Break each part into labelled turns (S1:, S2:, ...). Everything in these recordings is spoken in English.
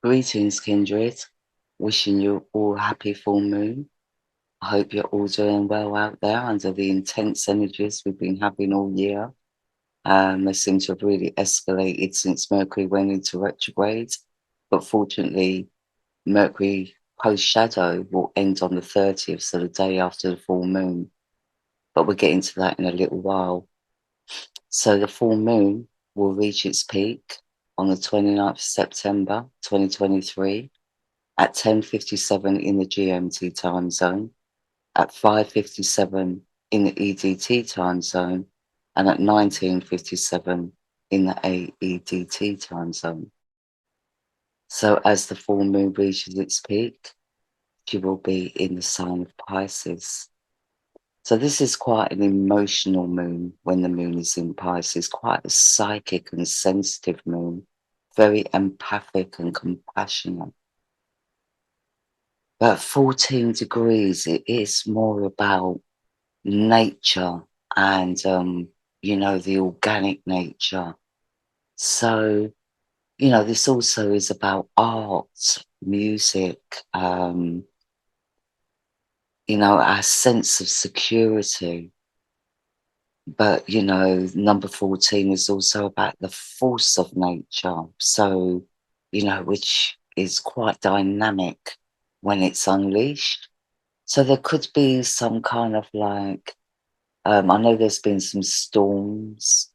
S1: Greetings, kindred. Wishing you all happy full moon. I hope you're all doing well out there under the intense energies we've been having all year. They seem to have really escalated since Mercury went into retrograde. But fortunately, Mercury post shadow will end on the 30th, so the day after the full moon. But we'll get into that in a little while. So the full moon will reach its peak on the 29th of September 2023 at 10:57 in the GMT time zone, at 5:57 in the EDT time zone, and at 19:57 in the AEDT time zone. So as the full moon reaches its peak, she will be in the sign of Pisces. So this is quite an emotional moon when the moon is in Pisces, quite a psychic and sensitive moon, very empathic and compassionate. But 14 degrees, it is more about nature and, the organic nature. So, this also is about art, music, our sense of security. But, number 14 is also about the force of nature. So, which is quite dynamic when it's unleashed. So there could be some kind of I know there's been some storms,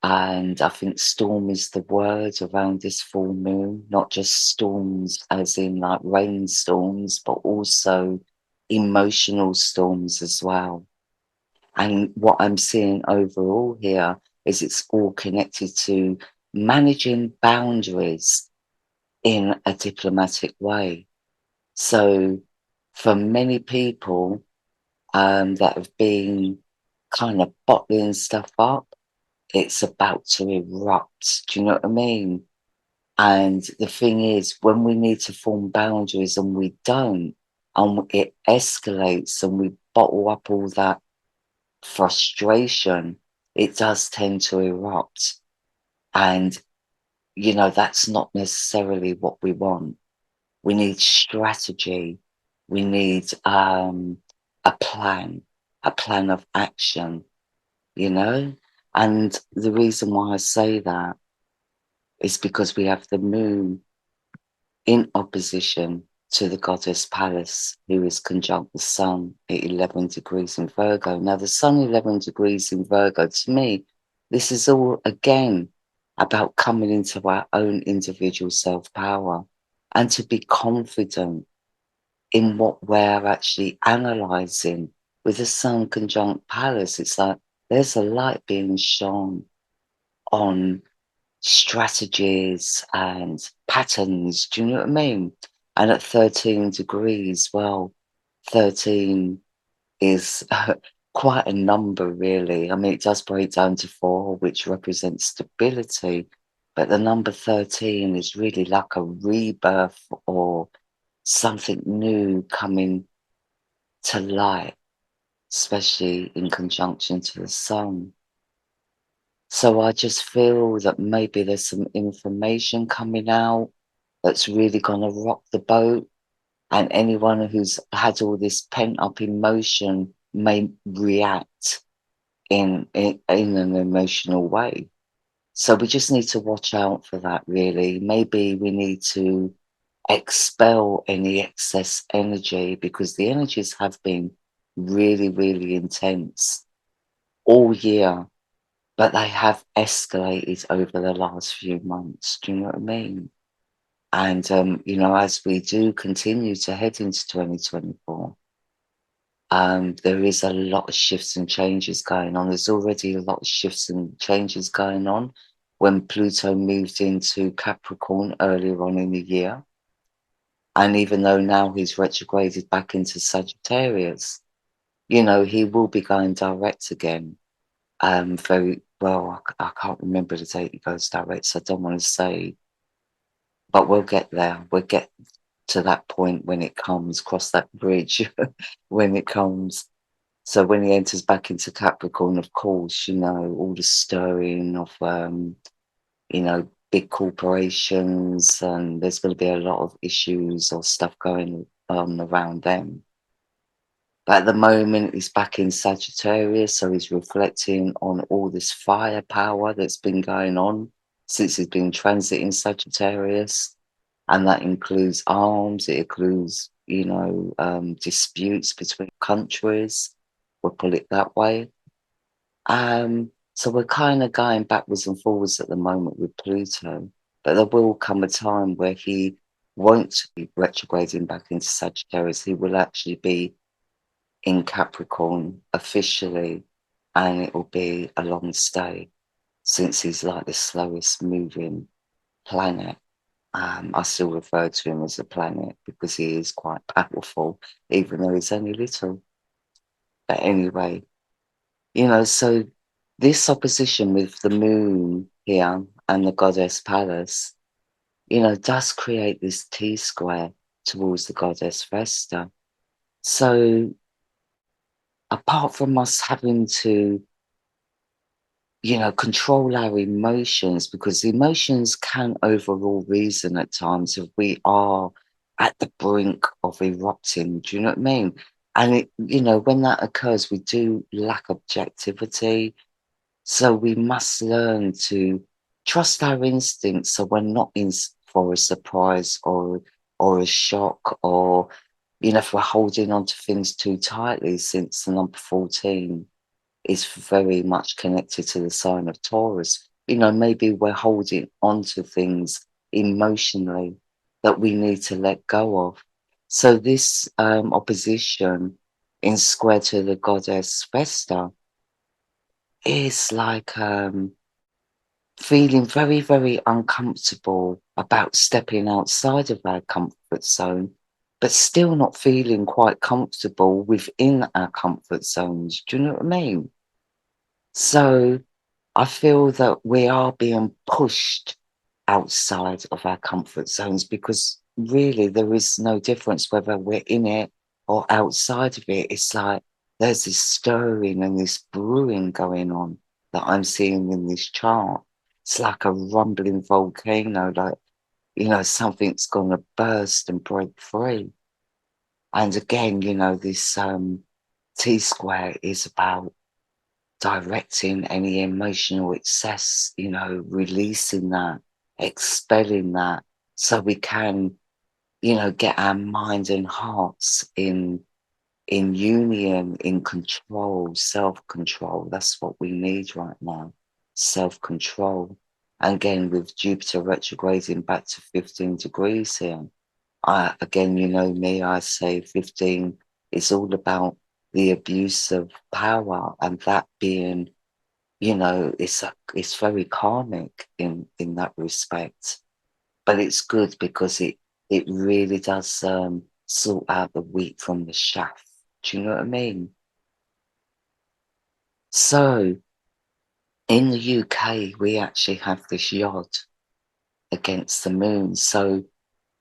S1: and I think storm is the word around this full moon, not just storms as in like rainstorms, but also emotional storms as well. And what I'm seeing overall here is it's all connected to managing boundaries in a diplomatic way. So for many people that have been kind of bottling stuff up, it's about to erupt. Do you know what I mean? And the thing is, when we need to form boundaries and we don't, and it escalates and we bottle up all that frustration, it does tend to erupt. And, that's not necessarily what we want. We need strategy. We need a plan of action, And the reason why I say that is because we have the moon in opposition to the goddess Pallas, who is conjunct the sun at 11 degrees in Virgo. Now, the sun 11 degrees in Virgo, to me, this is all, again, about coming into our own individual self-power and to be confident in what we're actually analysing. With the sun conjunct Pallas, it's like there's a light being shone on strategies and patterns. Do you know what I mean? And at 13 degrees, well, 13 is quite a number, really. I mean, it does break down to 4, which represents stability. But the number 13 is really like a rebirth or something new coming to light, especially in conjunction to the sun. So I just feel that maybe there's some information coming out that's really going to rock the boat. And anyone who's had all this pent up emotion may react in an emotional way. So we just need to watch out for that, really. Maybe we need to expel any excess energy because the energies have been really, really intense all year, but they have escalated over the last few months. Do you know what I mean? And, as we do continue to head into 2024, there is a lot of shifts and changes going on. There's already a lot of shifts and changes going on when Pluto moved into Capricorn earlier on in the year. And even though now he's retrograded back into Sagittarius, he will be going direct again. Very well, I can't remember the date he goes direct, so I don't want to say, but we'll get there. We'll get to that point when it comes, cross that bridge when it comes. So when he enters back into Capricorn, of course, all the stirring of, big corporations, and there's going to be a lot of issues or stuff going on around them. But at the moment, he's back in Sagittarius, so he's reflecting on all this firepower that's been going on since he's been transiting Sagittarius. And that includes arms, it includes, disputes between countries, we'll put it that way. So we're kind of going backwards and forwards at the moment with Pluto, but there will come a time where he won't be retrograding back into Sagittarius. He will actually be in Capricorn officially, and it will be a long stay since he's like the slowest moving planet. I still refer to him as a planet because he is quite powerful, even though he's only little. But anyway, so this opposition with the moon here and the goddess Pallas, does create this T-square towards the goddess Vesta. So apart from us having to, control our emotions, because the emotions can overrule reason at times if we are at the brink of erupting. Do you know what I mean? And when that occurs, we do lack objectivity. So we must learn to trust our instincts so we're not in for a surprise or a shock, or if we're holding on to things too tightly, since the number 14 is very much connected to the sign of Taurus. Maybe we're holding on to things emotionally that we need to let go of. So this opposition in square to the goddess Vesta is like feeling very, very uncomfortable about stepping outside of our comfort zone, but still not feeling quite comfortable within our comfort zones. Do you know what I mean? So I feel that we are being pushed outside of our comfort zones, because really there is no difference whether we're in it or outside of it. It's like there's this stirring and this brewing going on that I'm seeing in this chart. It's like a rumbling volcano, like, something's going to burst and break free. And again, this T-square is about directing any emotional excess, releasing that, expelling that, so we can, get our mind and hearts in union, in control, self-control. That's what we need right now, self-control. And again, with Jupiter retrograding back to 15 degrees here, again, me, I say 15 is all about the abuse of power, and that being, it's very karmic in that respect. But it's good because it really does sort out the wheat from the chaff. Do you know what I mean? So in the UK, we actually have this yod against the moon. So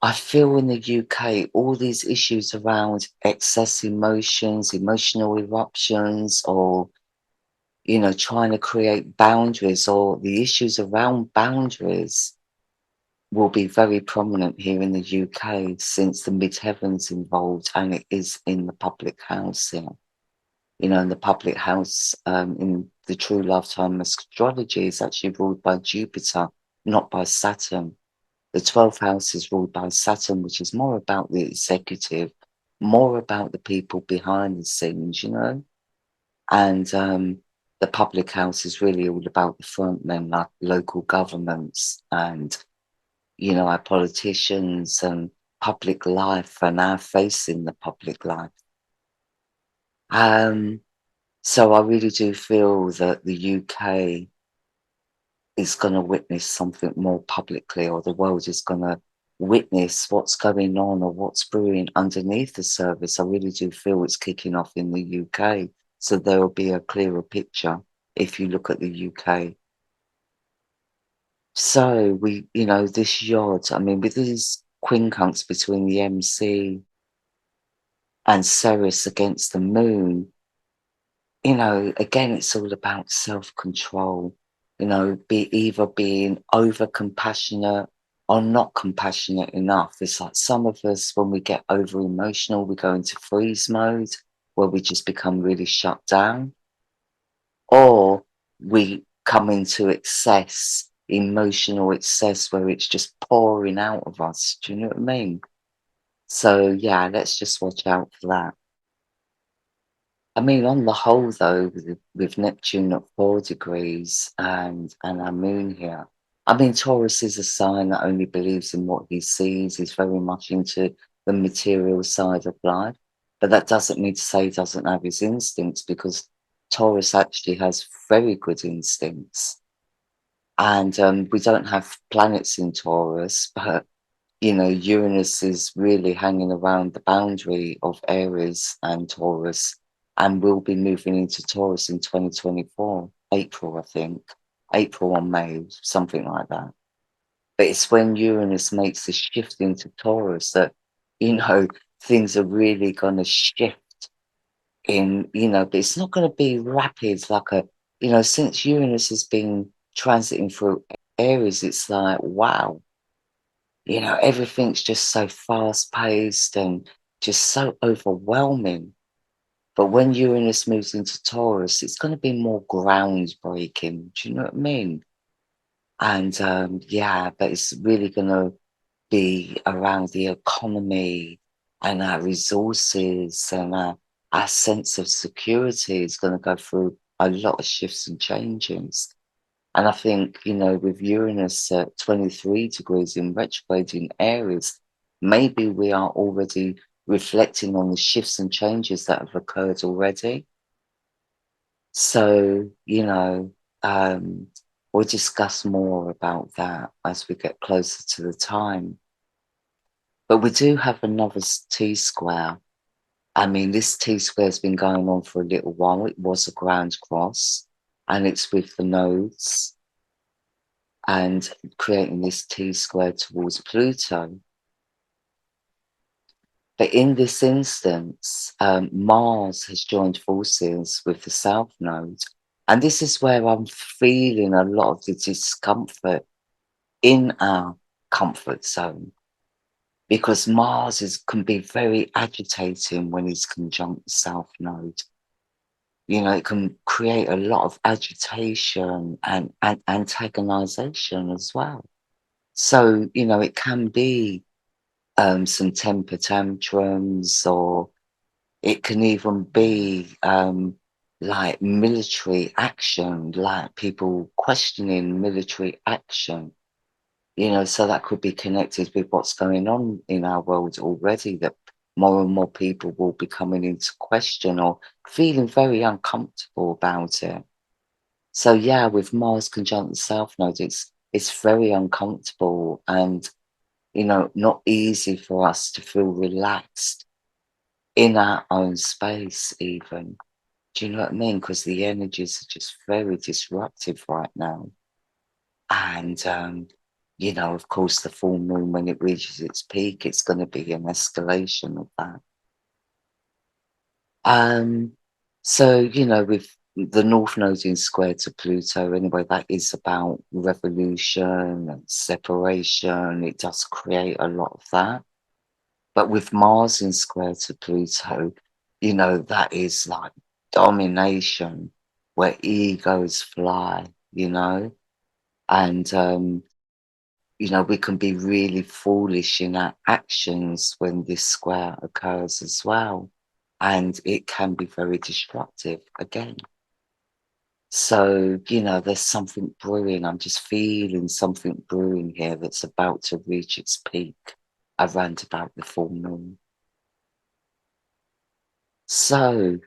S1: I feel in the UK, all these issues around excess emotions, emotional eruptions, or, trying to create boundaries, or the issues around boundaries will be very prominent here in the UK, since the midheaven's involved, and it is in the public house here. In the public house, in the true lifetime astrology, is actually ruled by Jupiter, not by Saturn. The 12th house is ruled by Saturn, which is more about the executive, more about the people behind the scenes, and the public house is really all about the frontmen, like local governments and, our politicians and public life, and our face in the public life. So I really do feel that the UK is going to witness something more publicly, or the world is going to witness what's going on or what's brewing underneath the surface. I really do feel it's kicking off in the UK. So there will be a clearer picture if you look at the UK. So we, this yod, I mean, with these quincunx between the MC and Ceres against the moon, again, it's all about self-control. be either being over compassionate or not compassionate enough. It's like some of us, when we get over emotional, we go into freeze mode where we just become really shut down, or we come into excess, emotional excess, where it's just pouring out of us. Do you know what I mean? So, yeah, let's just watch out for that. I mean, on the whole, though, with Neptune at 4 degrees and our moon here, I mean, Taurus is a sign that only believes in what he sees. He's very much into the material side of life. But that doesn't mean to say he doesn't have his instincts, because Taurus actually has very good instincts. And we don't have planets in Taurus, but Uranus is really hanging around the boundary of Aries and Taurus, and will be moving into Taurus in 2024, April, I think, April or May, something like that. But it's when Uranus makes the shift into Taurus that, things are really going to shift but it's not going to be rapid like since Uranus has been transiting through Aries, it's like, wow. Everything's just so fast paced and just so overwhelming. But when Uranus moves into Taurus, it's going to be more groundbreaking. Do you know what I mean? And but it's really going to be around the economy and our resources, and our sense of security is going to go through a lot of shifts and changes. And I think, with Uranus at 23 degrees in retrograde in Aries, maybe we are already reflecting on the shifts and changes that have occurred already. So, we'll discuss more about that as we get closer to the time. But we do have another T-square. I mean, this T-square has been going on for a little while. It was a ground cross, and it's with the nodes and creating this T-square towards Pluto. But in this instance, Mars has joined forces with the South Node. And this is where I'm feeling a lot of the discomfort in our comfort zone, because Mars can be very agitating when it's conjunct the South Node. It can create a lot of agitation and antagonization as well. So, it can be some temper tantrums, or it can even be like military action, like people questioning military action. So that could be connected with what's going on in our world already, that more and more people will be coming into question or feeling very uncomfortable about it. So yeah, with Mars conjunct the South Node, it's very uncomfortable and not easy for us to feel relaxed in our own space even. Do you know what I mean? Because the energies are just very disruptive right now. And, of course, the full moon, when it reaches its peak, it's going to be an escalation of that. So, with the North Node in square to Pluto, anyway, that is about revolution and separation. It does create a lot of that. But with Mars in square to Pluto, that is like domination, where egos fly, and, we can be really foolish in our actions when this square occurs as well. And it can be very destructive again. So, there's something brewing. I'm just feeling something brewing here that's about to reach its peak around about the full moon. So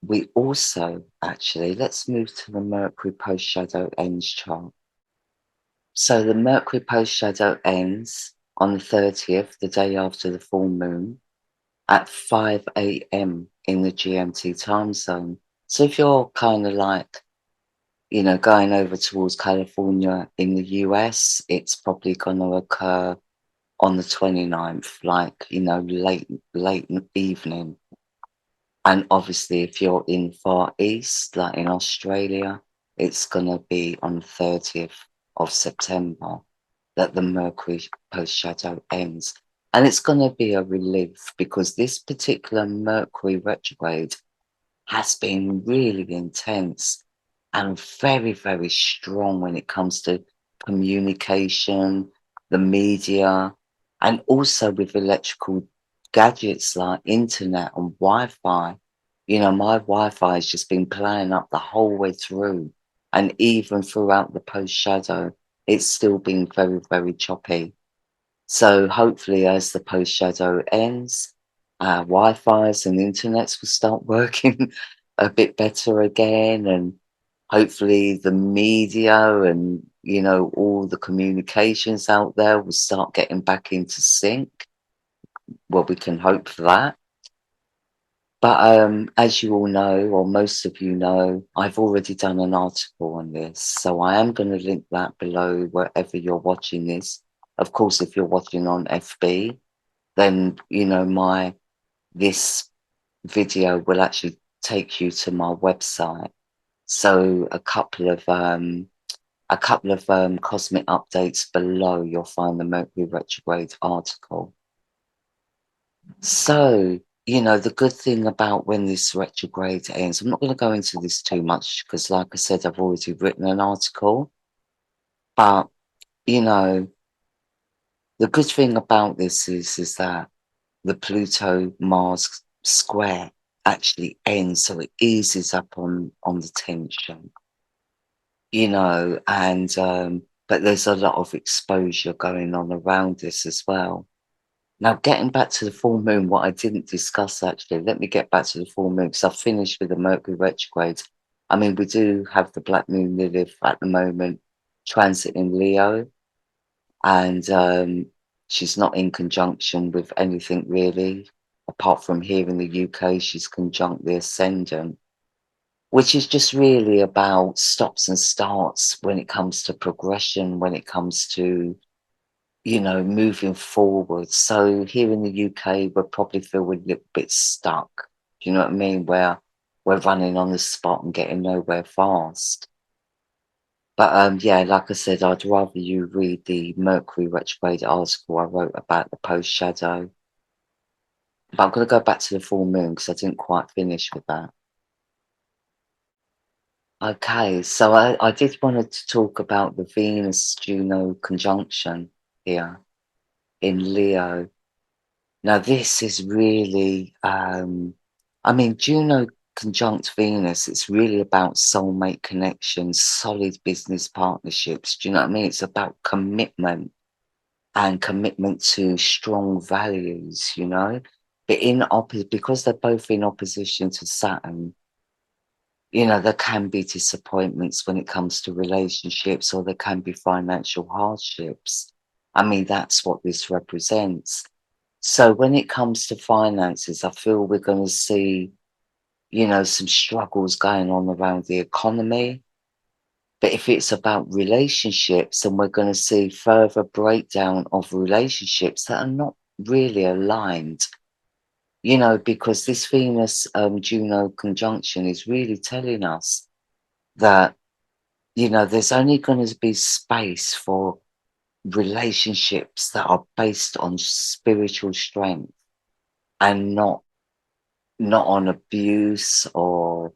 S1: we also actually, let's move to the Mercury post-shadow ends chart. So the Mercury post-shadow ends on the 30th, the day after the full moon, at 5 a.m. in the GMT time zone. So if you're kind of like, going over towards California in the US, it's probably going to occur on the 29th, like, late evening. And obviously, if you're in Far East, like in Australia, it's going to be on 30th of September that the Mercury post shadow ends. And it's going to be a relief because this particular Mercury retrograde has been really intense and very, very strong when it comes to communication, the media, and also with electrical gadgets like internet and Wi-Fi. You know, my Wi-Fi has just been playing up the whole way through. And even throughout the post shadow, it's still been very, very choppy. So hopefully as the post shadow ends, Wi-Fi's and internets will start working a bit better again. And hopefully the media and, you know, all the communications out there will start getting back into sync. Well, we can hope for that. But as you all know, or most of you know, I've already done an article on this. So I am going to link that below wherever you're watching this. Of course, if you're watching on FB, then, you know, this video will actually take you to my website. So a couple of cosmic updates below, you'll find the Mercury retrograde article. So, you know, the good thing about when this retrograde ends, I'm not going to go into this too much because, like I said, I've already written an article. But, you know, the good thing about this is that the Pluto Mars square actually ends, so it eases up on the tension, you know, and but there's a lot of exposure going on around this as well. Now, getting back to the full moon, what I didn't discuss actually, let me get back to the full moon because I've finished with the Mercury retrograde. I mean, we do have the Black Moon Lilith at the moment, transit in Leo, and she's not in conjunction with anything really, apart from here in the UK, she's conjunct the Ascendant, which is just really about stops and starts when it comes to progression, when it comes to, you know, moving forward. So here in the UK, we'll probably feel we're a little bit stuck. Do you know what I mean? Where we're running on the spot and getting nowhere fast. But yeah, like I said, I'd rather you read the Mercury retrograde article I wrote about the post shadow. But I'm going to go back to the full moon because I didn't quite finish with that. Okay, so I did want to talk about the Venus-Juno conjunction here in Leo. Now, this is really, I mean, Juno conjunct Venus, it's really about soulmate connections, solid business partnerships. Do you know what I mean? It's about commitment and commitment to strong values, you know? But because they're both in opposition to Saturn, you know, there can be disappointments when it comes to relationships, or there can be financial hardships. I mean, that's what this represents. So when it comes to finances, I feel we're going to see, you know, some struggles going on around the economy. But if it's about relationships, then we're going to see further breakdown of relationships that are not really aligned, you know, because this Venus Juno conjunction is really telling us that, you know, there's only going to be space for relationships that are based on spiritual strength and not on abuse or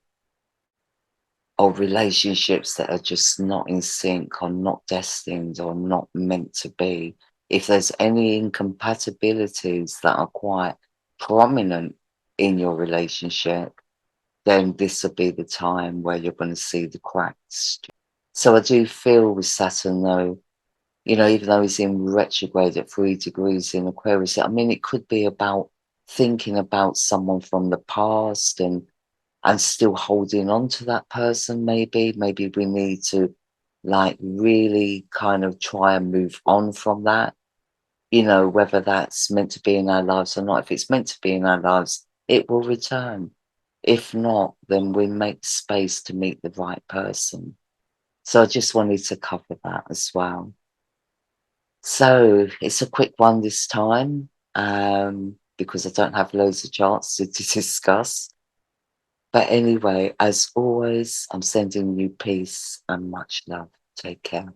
S1: relationships that are just not in sync or not destined or not meant to be. If there's any incompatibilities that are quite prominent in your relationship, then this will be the time where you're going to see the cracks. So I do feel with Saturn though, you know, even though he's in retrograde at 3 degrees in Aquarius, I mean, it could be about thinking about someone from the past and still holding on to that person. Maybe we need to like really kind of try and move on from that, you know, whether that's meant to be in our lives or not. If it's meant to be in our lives, it will return. If not, then we make space to meet the right person. So I just wanted to cover that as well. So it's a quick one this time because I don't have loads of charts to discuss. But anyway, as always, I'm sending you peace and much love. Take care.